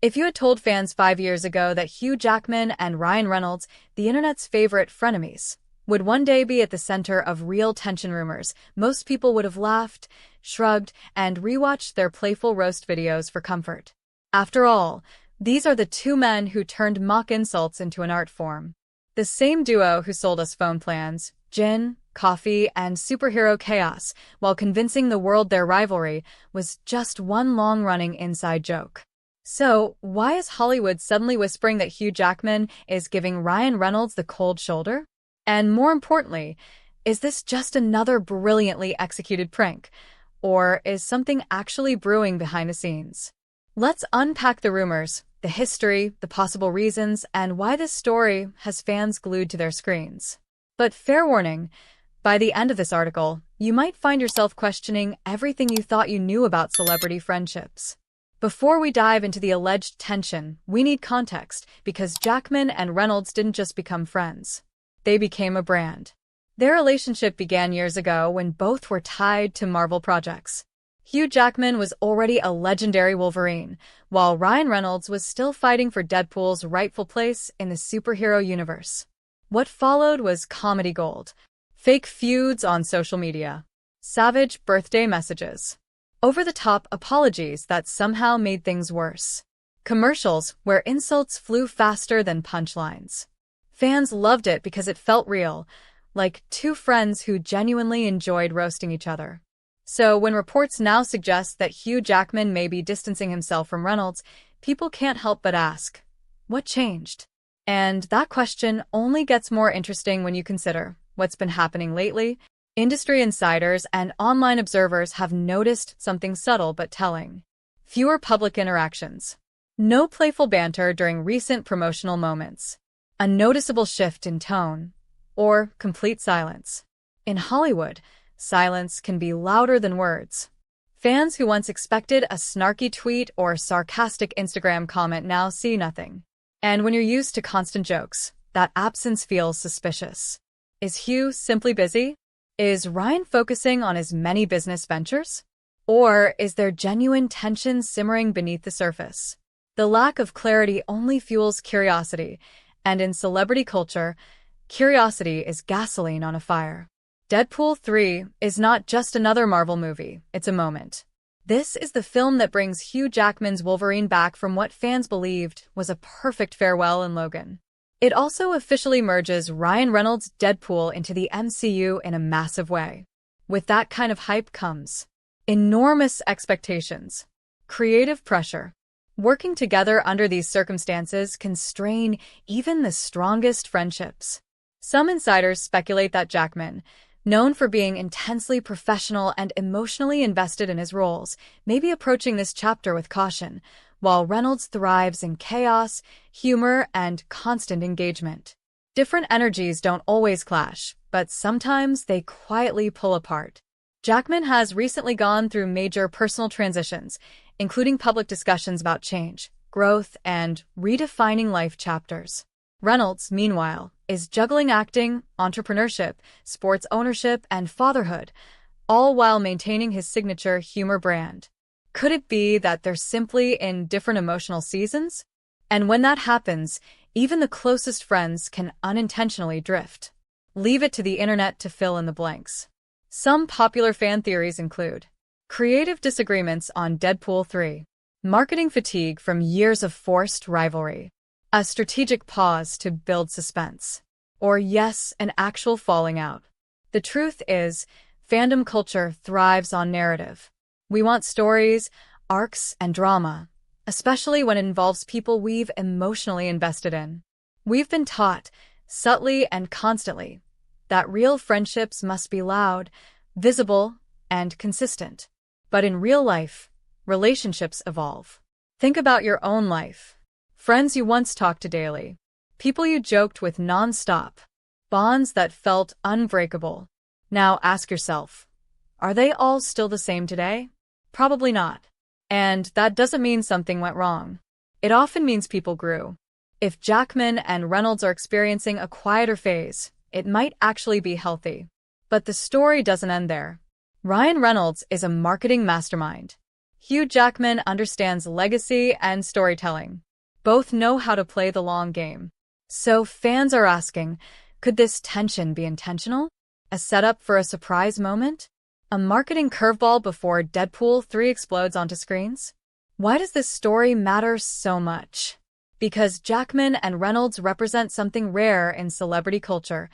If you had told fans 5 years ago that Hugh Jackman and Ryan Reynolds, the internet's favorite frenemies, would one day be at the center of real tension rumors, most people would have laughed, shrugged, and rewatched their playful roast videos for comfort. After all, these are the two men who turned mock insults into an art form. The same duo who sold us phone plans, gin, coffee, and superhero chaos, while convincing the world their rivalry was just one long-running inside joke. So, why is Hollywood suddenly whispering that Hugh Jackman is giving Ryan Reynolds the cold shoulder? And more importantly, is this just another brilliantly executed prank? Or is something actually brewing behind the scenes? Let's unpack the rumors, the history, the possible reasons, and why this story has fans glued to their screens. But fair warning, by the end of this article, you might find yourself questioning everything you thought you knew about celebrity friendships. Before we dive into the alleged tension, we need context, because Jackman and Reynolds didn't just become friends. They became a brand. Their relationship began years ago when both were tied to Marvel projects. Hugh Jackman was already a legendary Wolverine, while Ryan Reynolds was still fighting for Deadpool's rightful place in the superhero universe. What followed was comedy gold. Fake feuds on social media. Savage birthday messages. Over-the-top apologies that somehow made things worse. Commercials where insults flew faster than punchlines. Fans loved it because it felt real, like two friends who genuinely enjoyed roasting each other. So when reports now suggest that Hugh Jackman may be distancing himself from Reynolds, people can't help but ask, what changed? And that question only gets more interesting when you consider what's been happening lately. Industry insiders and online observers have noticed something subtle but telling. Fewer public interactions. No playful banter during recent promotional moments. A noticeable shift in tone. Or complete silence. In Hollywood, silence can be louder than words. Fans who once expected a snarky tweet or sarcastic Instagram comment now see nothing. And when you're used to constant jokes, that absence feels suspicious. Is Hugh simply busy? Is Ryan focusing on his many business ventures? Or is there genuine tension simmering beneath the surface? The lack of clarity only fuels curiosity, and in celebrity culture, curiosity is gasoline on a fire. Deadpool 3 is not just another Marvel movie, it's a moment. This is the film that brings Hugh Jackman's Wolverine back from what fans believed was a perfect farewell in Logan. It also officially merges Ryan Reynolds' Deadpool into the MCU in a massive way. With that kind of hype comes enormous expectations, creative pressure. Working together under these circumstances can strain even the strongest friendships. Some insiders speculate that Jackman, known for being intensely professional and emotionally invested in his roles, may be approaching this chapter with caution, while Reynolds thrives in chaos, humor, and constant engagement. Different energies don't always clash, but sometimes they quietly pull apart. Jackman has recently gone through major personal transitions, including public discussions about change, growth, and redefining life chapters. Reynolds, meanwhile, is juggling acting, entrepreneurship, sports ownership, and fatherhood, all while maintaining his signature humor brand. Could it be that they're simply in different emotional seasons? And when that happens, even the closest friends can unintentionally drift. Leave it to the internet to fill in the blanks. Some popular fan theories include creative disagreements on Deadpool 3, marketing fatigue from years of forced rivalry, a strategic pause to build suspense, or yes, an actual falling out. The truth is, fandom culture thrives on narrative. We want stories, arcs, and drama, especially when it involves people we've emotionally invested in. We've been taught, subtly and constantly, that real friendships must be loud, visible, and consistent. But in real life, relationships evolve. Think about your own life. Friends you once talked to daily. People you joked with non-stop. Bonds that felt unbreakable. Now ask yourself, are they all still the same today? Probably not. And that doesn't mean something went wrong. It often means people grew. If Jackman and Reynolds are experiencing a quieter phase, it might actually be healthy. But the story doesn't end there. Ryan Reynolds is a marketing mastermind. Hugh Jackman understands legacy and storytelling. Both know how to play the long game. So fans are asking, could this tension be intentional? A setup for a surprise moment? A marketing curveball before Deadpool 3 explodes onto screens? Why does this story matter so much? Because Jackman and Reynolds represent something rare in celebrity culture,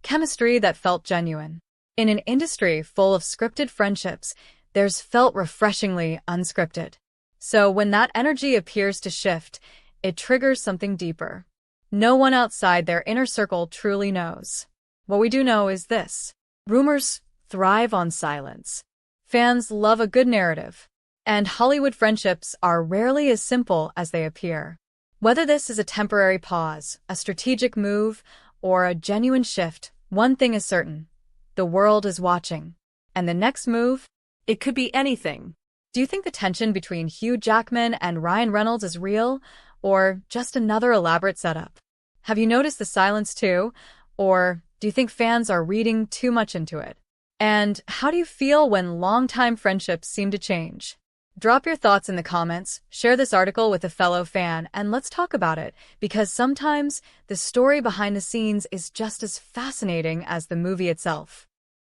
chemistry that felt genuine. In an industry full of scripted friendships, theirs felt refreshingly unscripted. So when that energy appears to shift, it triggers something deeper. No one outside their inner circle truly knows. What we do know is this: rumors thrive on silence. Fans love a good narrative, and Hollywood friendships are rarely as simple as they appear. Whether this is a temporary pause, a strategic move, or a genuine shift, one thing is certain: the world is watching. And the next move? It could be anything. Do you think the tension between Hugh Jackman and Ryan Reynolds is real, or just another elaborate setup? Have you noticed the silence too, or do you think fans are reading too much into it? And how do you feel when longtime friendships seem to change? Drop your thoughts in the comments, share this article with a fellow fan, and let's talk about it, because sometimes the story behind the scenes is just as fascinating as the movie itself.